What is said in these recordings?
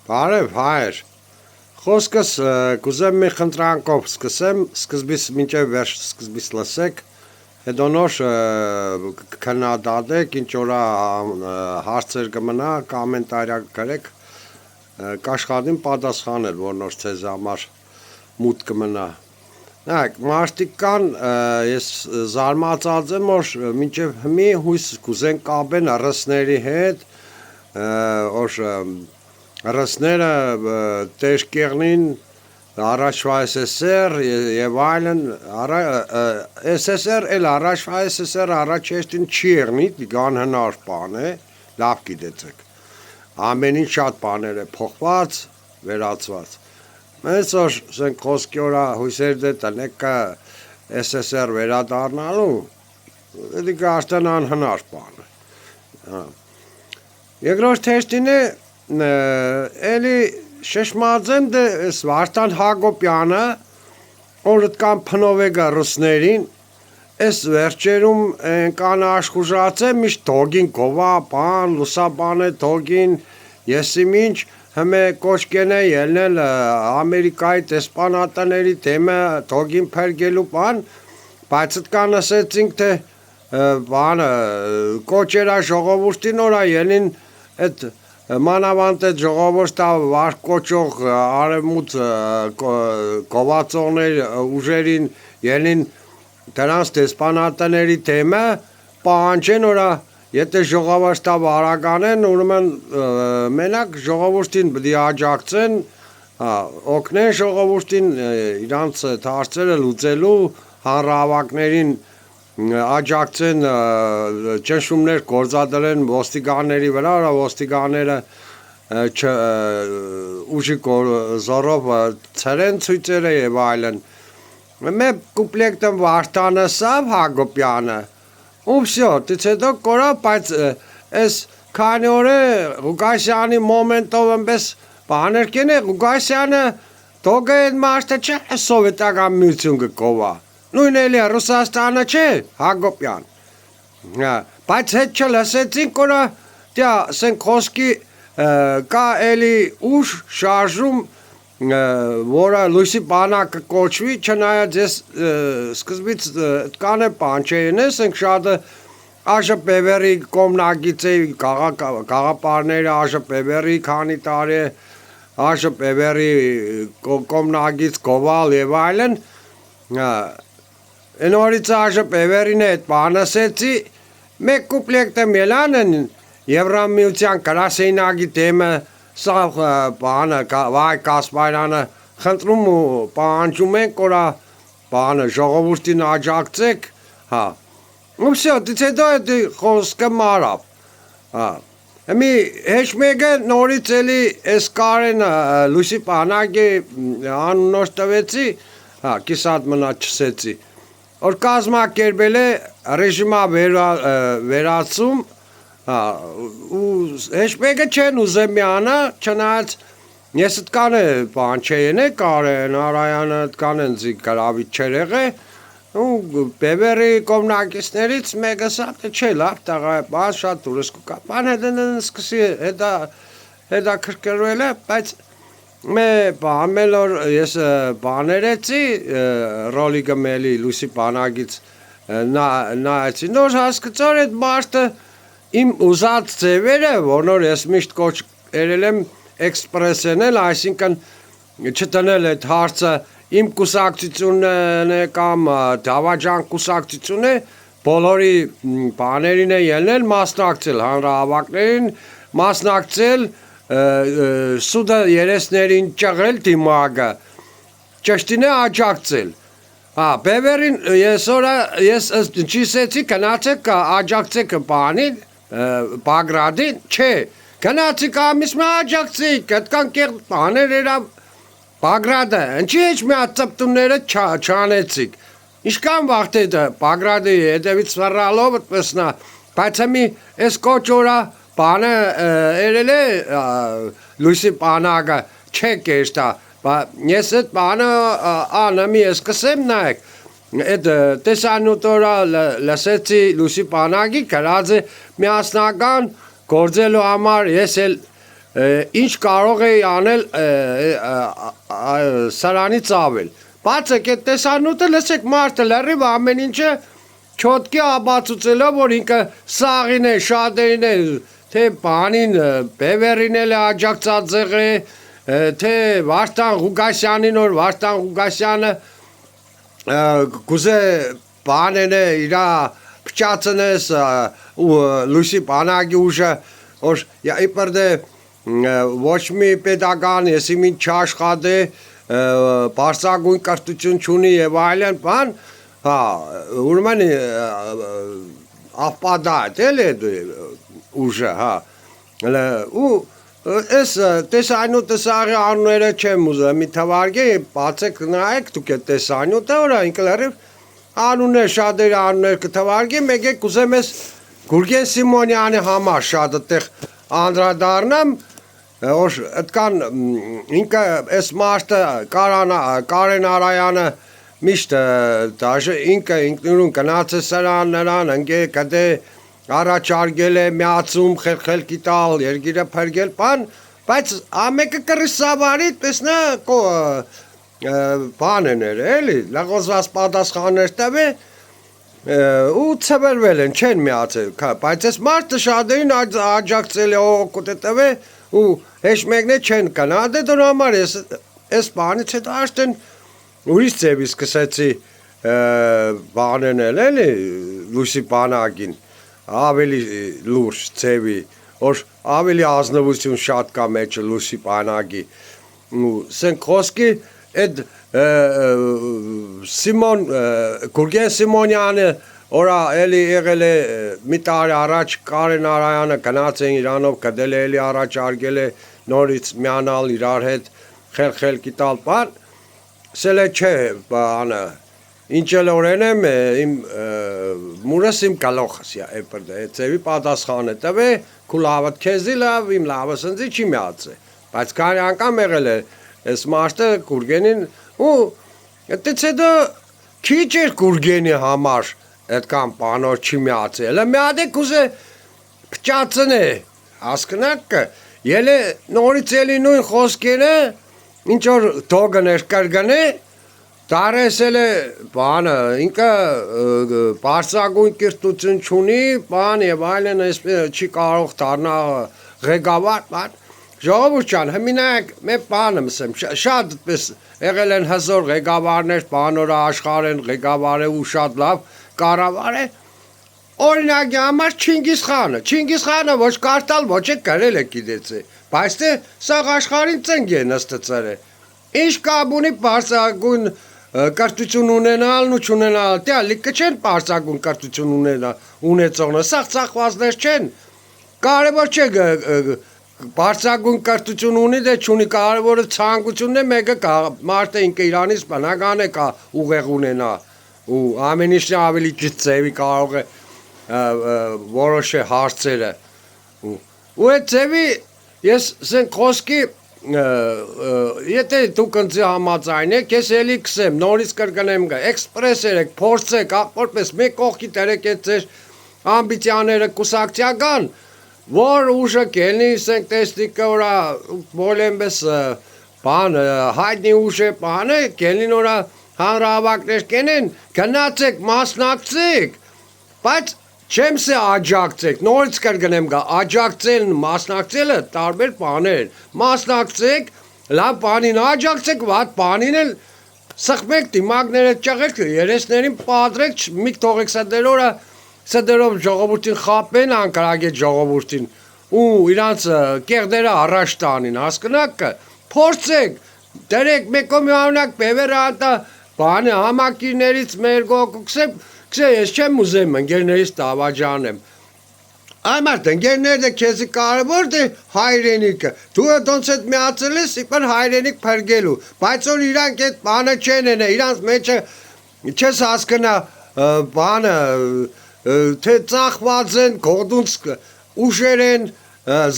Բարև հայր, խոսքս կուզեմ մի խնդրանքով սկսեմ, սկզբից մինչև վերջ սկզբից լսեք, հետո նոր քննադատեք, ինչ որ հարցեր կմնա, կոմենտարիա գրեք, կաշխատեմ պատասխանել, որ նոր ցեզ համար մուտք կմնա։ Նայեք, մարդիկ կան, ես զարմացած եմ, որ մինչև հիմի հույս կուզեն կապեն ռսների հետ, որ ռսները տեժկեղնին առաջվա SSR եւ այլն SSR էլ առաջվա SSR առաջեշտին չի եղնի, դիգան հնար բան է, լավ գիտեցեք։ Ամեն ինչ շատ բաներ է փոխված, վերացված։ Մենք որ ասենք խոսքի օրա հույսեր դե տնեք SSR վերադառնալու, դիգա արդեն անհնար բան է։ Երկրորդ թեստին է էլի շշմածեմ դե Վարդան Հակոբյանը որ կան փնովեգա ռուսներին այս վերջերում կան աշխուժացե միշտ թոգին կովա բան լուսաբան է թոգին եսիմինչ հիմա կոշկեն է ելնել Ամերիկայի տեսփանատների թեմը թոգին փրկելու բան բայց կան ասեցինք թե բանը կոչերա ժողովրդին օրա ելին այդ մանավանդ այդ ժողովուրդը վար կոչող արևմուտ գովացողներ ուժերին ելին դրանց տեսփանատների թեմը պահանջեն օրա եթե ժողովուրդը վարականեն ուրեմն մենակ ժողովրդին պետք է աջակցեն օգնեն ժողովրդին իրանց հարցերը լուծելու հանրահավաքներին աջակցեն ճնշումներ գործադրեն ոստիկանների վրա, ոստիկանները ուժի զորով ցրեն ցույցերը եւ այլն։ Մեկ կոմպլեկտը Վարդանը սավ Հակոբյանը։ Ու всё, դից հետո կորա, բայց այս քանի օր է Ղուկասյանի մոմենտով այնպես բաներ կենե Ղուկասյանը դոգը այդ մարդը չէ սովետական միություն կկովա։ Նույն էլի Ռուսաստանը չէ, Հակոբյան։ Բայց հետ չլսեցինք օրա, դյա ասենք խոսքի կա էլի ուժ շարժում, որը լույսի բանակը կոչվի, չնայած ես սկզբից կան է բան չէին, ասենք շատը ԱԺՊՎ-ի կողմնակից էի, գաղափարները ԱԺՊՎ-ի քանի տարի է, ԱԺՊՎ-ի կողմնակից գովալ եւ այլն, Նորից ԱԺՊՎ-ին այդ բան ասեցի, մեկ կոմպլեկտը մելանն Եվրամիության գրասենյակի թեմը սա բանը վայ Կասպարյանը խնդրում ու պահանջում ենք օրա բանը ժողովրդին աջակցեք, հա։ Ու всё, դից հետո այդ խոսքը մարավ, հա։ Մի հեչ մեկը նորից էլի այս Կարեն լույսի բանակի անունով տվեցի, հա, կիսատ մնա չսեցի։ Որ կազմակերպել է ռեժիմա վերացում, ու հեշմեկը չեն ուզեմ միանա, չնայած ես ըտկան է բան չէին է կարեն, Արայանը ըտկան են զի գրավիչ չերեղ է, ու բևերի կողմնակիցներից մեկը սա չէ լավ տաղա է, բան շատ դուրս կուկա, բան հետն սկսի հետա կրկրվել է, բայց մե բամել որ ես բաներեցի ռոլիկը մելի լույսի բանակից նայեցի նոր հասկացար այդ մարդը իմ ուզած ձևերը որ նոր ես միշտ կոչ երել եմ էքսպրեսենել այսինքն չտնել այդ հարցը իմ կուսակցությունն է կամ դավաճան կուսակցություն է բոլորի բաներին է ելնել մասնակցել հանրահավաքներին մասնակցել սուդը երեսներին ճղել դիմագը ճշտին է աջակցել բևերին ես չիսեցի կնացեք աջակցեք բանին Բագրադին չէ կնացիք ամիս մը աջակցիկ այդքան կեղ բաներ երավ Բագրադը ինչի էչ մի ածպտունները չանեցիք ինչքան վաղթ է Բագրադի հետևից վռալով ըտպեսնա բայց հմի ես կոչ որա Բանը երել է լույսի բանակը չէ կեշտա, ես այդ բանը անըմի ես կսեմ նայեք, այդ տեսանուտորա լսեցի լույսի բանակի գրած է միասնական գործելու համար ես էլ ինչ կարող էի անել սրանից ավել։ Բացեք այդ տեսանյութը, լսեք մարդը լրիվ ամեն ինչը չոտքի ապացուցելով, որ ինքը սաղին է, շատերին է, թե բանին, բևերին էլ է աջակցած եղել, թե Վարդան Ղուկասյանին, որ Վարդան Ղուկասյանը գուզե բանեն է իրա փչացնես ու լույսի բանակի ուժը, որ իպրդե ոչ մի պետական, եսի մին չաշխատե, բարձրագույն կրթություն չունի եւ այլն բան, հա, ուրեմն ապադատ էլ է ուժը, հա, ու Ես տեսանյութը սաղի անունները չեմ ուզում, մի թվարգե, բացեք նայեք դուք է տեսանյութը, որ ինքը լրիվ անուններ, շատերի անուններ կթվարգե, մեկ եք ուզեմ ես Գուրգեն Սիմոնյանի համար շատ այդտեղ անդրադառնամ, որ այդքան ինքը այս մարդը Կարեն Արայանը միշտ դաժե ինքը ինքնուրույն գնաց է սրան նրան ընկե կդե առաջարկել է միացում խելքի տալ, երգիրը փրկել բան, բայց ամեկը կռիսավարի տեսնա բանն էր, էլի, լղոզված պատասխաններ տվե ու ծվերվել են, չեն միացել, բայց այս մարդը շատերին աջակցել է օգուտ է տվե ու հեշ մեկն է չեն կնա, դե դոր համար այս բանից հետո աշտեն ուրիշ ձևի սկսեցի բանն էլ, էլի, լույսի բանակին ավելի լուրջ ձևի, որ ավելի ազնվություն շատ կա մեջը լույսի բանակի, սենք խոսքի այդ Գուրգեն Սիմոնյանը, որա էլի եղել է մի տարի առաջ Կարեն Արայանը գնաց են իրանով կդել է էլի առաջարկել է նորից միանալ իրար հետ խելքի տալ բան, սել է չէ բանը, ինչ էլ օրեն եմ, իմ մուրս իմ կալոխս ձևի պատասխան է տվե, քու լավըտ քեզի լավ, իմ լավս ընձի չի միացե, բայց կանի անգամ եղել է ես մարդը Գուրգենին ու այդից հետո քիչ էր Գուրգենի համար այդքան բանոր չի միացել, մի հատ է կուզե փճացնե, հասկնակ ելե նորից էլի նույն խոսքերը, ինչ որ դոգներ կրգնե, Տարեսել է բանը, ինքը բարձրագույն կրթություն չունի, բան եւ այլն չի կարող դառնա ղեկավար, բան։ Ժողովուրդ ջան, հիմնակ մեր բանը մսեմ, շատ այդպես եղել են հզոր ղեկավարներ, բանորա աշխարհեն ղեկավար է ու շատ լավ կառավար է։ Օրինակի համար Չինգիզ խանը ոչ կարտալ, ոչ է գրել է գիտեցե, բայց թե սա աշխարհին ծնգ է նստծել է։ Ինչ կապ ունի բարձրագույն կրթություն ունենալն ու չունենալ, դե լիքը չեն բարձրագույն կրթություն ունեցողները, սաղ ծախվածներ չեն, կարևոր չէ բարձրագույն կրթություն ունի, դե չունի, կարևորը ցանկությունն է, մեկը մարդը ինքը իրանից բնական է կա ուղեղ ունենա ու ամեն ինչն ավելի ճիշտ ձևի կարող է որոշե հարցերը ու այդ ձևի ես սենք խոսքի եթե դուք ընձի համաձայն եք, ես էլի կսեմ, նորից կրկնեմ գա, էքսպրես երեք, փորձեք, որպես մեկ կողքի տերեք այդ ձեր ամբիցիաները կուսակցական, որ ուժը կելնի, սենք տեստիկը որա բոլեմպես բան, հայտնի ուժ է բանը, կելնին որա հանրահավաքներ կենեն, գնացեք, մասնակցեք, բայց չեմ սե աջակցեք, նորից կրգնեմ գա, աջակցելն, մասնակցելը տարբեր բաներ, մասնակցեք, լավ բանին աջակցեք, վատ բանին էլ սխմեք, դիմակները ճաղեք, երեսներին պատրեք, միք թողեք սդերով ժողովուրդին խապեն, անկարագետ ժողովուրդին, ու իրանց կեղդերը առաջ տանին, հասկնակ, փորձեք, դերեք մեկոմի անունակ բևերը ատա, բանը համակիրներից մեր գոքուքսեք, ես չեմ ուզեմ ընկերներից դավաճանեմ, Այմարդ ընկերներն է քեզի կարևոր դե հայրենիքը, դու դոնց հետ միացել ես իբր հայրենիք փրկելու, բայց որ իրանք այդ բանը չեն են, իրանք մեջը չես հասկնա բանը, թե ծախված են, գողդունց ուժեր են,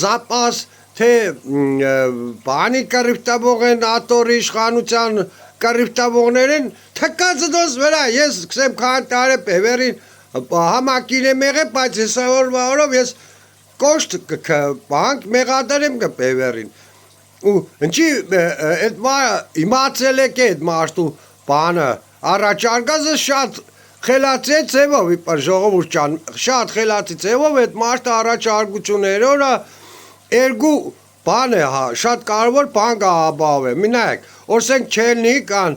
զապաս, թե բանի կռիվտավող են ատորի իշխանության կռիվտավողներ են, թկածը դոս վրա, ես կսեմ քան տարե բևերին համակին եմ եղել, բայց հեսավորով ես կոշտ բանք մեղադրեմ կպևերին ու ինչի այդ իմացել եք այդ մարդու բանը առաջարկածը շատ խելացի ձևով իբր ժողովուրդ ջան շատ խելացի ձևով այդ մարդը առաջարկությունները օրա երկու բան է հա շատ կարևոր բան կապավ է մինակ օրսենք չելնի կան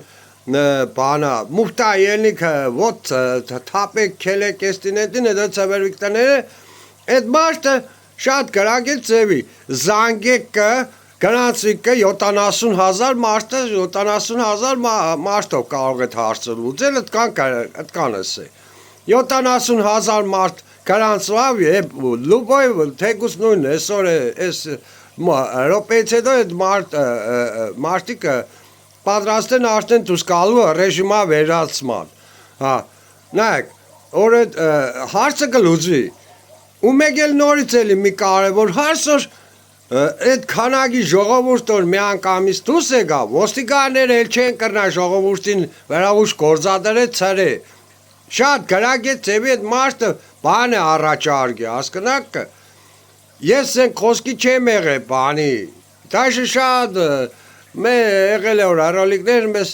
բանը մուտա ելնիքը ոտ թափեք քելեք էստինետին դա ծավերվիկտները այդ մարդը շատ գրագ է ձևի զանգեկը գնացիկը 70,000 մարդը 70,000 մարդով կարող է հարցը լուծել այդքան էս է 70,000 մարդ գրանցավ եւ լուբոյ թեկուս նույն այսօր էս ռոպեից հետո այդ մարդիկը պատրաստ են արդեն դուրս գալու ռեժիմա վերացման հա նայեք որ այդ հարցը կլուծվի ու մեկ էլ նորից էլի մի կարևոր հարց որ այդ քանակի ժողովուրդ որ մի անգամից դուրս եկա ոստիկանները էլ չեն կրնա ժողովրդին վերավուշ գործադրե ցրե շատ գրագ է ծեվի այդ մարդը բան է առաջարկի հասկնաք ես են խոսքի չեմ եղել բանի դաշը շատ մե եղել է որ առոլիկներ մեզ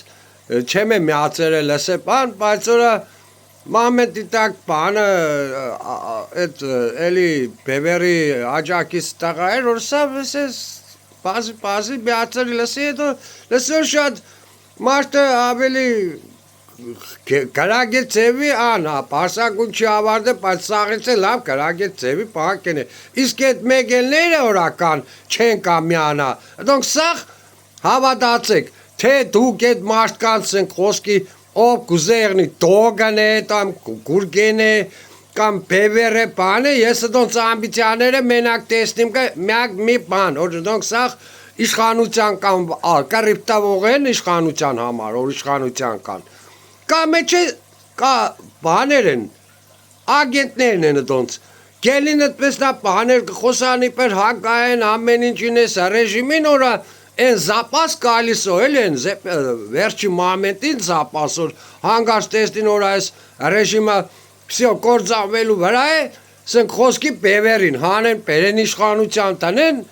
չեմ միացել լսե բան բայց որա Մամեդի տակ բանը այդ էլի բևերի աջակից տղա էր որ սա վեսես բազի միացել լսի հետո լսոր շատ մարդը ավելի գրագ է ձևի անա պարսակուն չի ավարդը բայց սաղից է լավ գրագ է ձևի պահակեն է իսկ այդ մեգելները օրական չեն կամյանա դոնք սաղ հավատացեք թե դուք այդ մարդկանց են խոսքի ով կուզերնի տոգան է կամ գուրգեն է կամ բևերը բան է ես դոնց ամբիցիաները մենակ տեսնիմ կա միակ մի բան որ դոնք սաղ իշխանության կամ կռիպտավող են իշխանության համար որ իշխանության կան կամ չէ կա բաներ են ագենտներն են դոնց գելին այդպես նա բաներ խոսանի պեր հակային ամեն ինչին էս ռեժիմին որա Են զապաս կալիսո էլ են վերջի մամենտին զապաս որ հանգարց տեսնին որ այս ռեժիմը всё կործանվելու վրա է սենք խոսքի բևերին հանեն բերեն իշխանության տնեն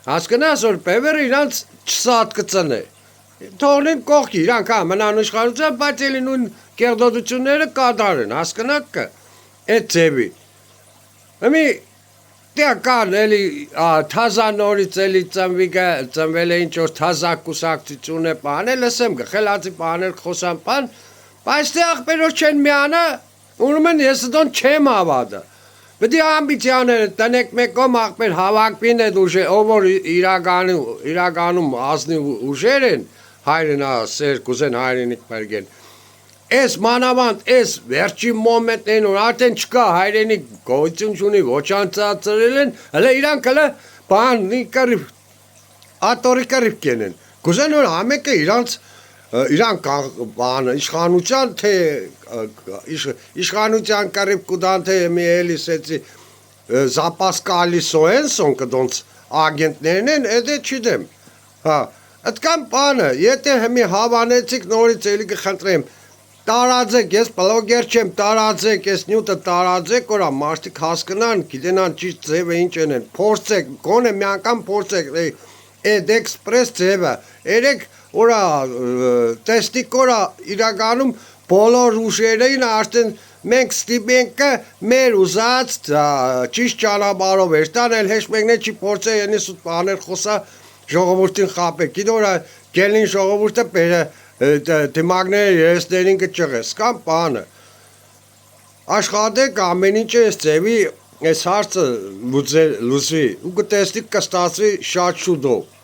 հասկնաս որ բևերը իրանց չսատ կծնե թողնեն կողքի իրանք հա մնան իշխանության բայց էլի նույն կեղդոդությունները կատարեն հասկնաք այդ ձևի Ըմի Դե կան էլի թազա նորից էլի ծնվել է ինչ-որ թազա կուսակցություն է բանել, լսեմ խելացի բաներ խոսան բան, բայց թե աղբերով չեն միանա, ուրեմն ես դոն չեմ հավատը։ Պետք է ամբիցիաները տնեք մեկում աղբեր հավաքվին այդ ուժեր, ով որ իրականում ազնի ուժեր են, հայրենասեր կուզեն հայրենիք բերգեն։ Այս մանավանդ այս վերջի մոմենտն որ արդեն չկա հայրենիք գոյություն չունի ոչանցացրել են հələ իրանք հələ բանի կռիվ ատորի կռիվ կենեն գուզեն որ ամեկը իրանք բանը իշխանության թե իշխանության կռիվ կուդան թե մի էլիսեցի զապաս կալիսո են սոնք դոնց ագենտներն են էդե չդեմ հա այդքան բանը եթե հիմի հավանեցիք նորից էլի կխնդրեմ Տարածեք, ես բլոգեր չեմ, տարածեք, ես նյութը տարածեք, որա մարդիկ հասկնան, գիտենան ճիշտ ձևը ինչ են, փորձեք, գոնե մի անգամ փորձեք, այդ էքսպրես ձևը, երեք որա տեստիկ որա իրականում բոլոր ուժերին արդեն մենք ստիպենք մեր ուզած ճիշտ ճանապարհով երթան, հեշտ մեկն չի փորձե ենի սուտ բաներ խոսա ժողովրդին խապեք, գիտե որա գելին ժողովուրդը բերը դիմակները երեսներին կճղես կամ բանը աշխատեք ամեն ինչ ես ձևի այս հարցը լուծվի ու կտեսնիք կստացվի շատ շուտով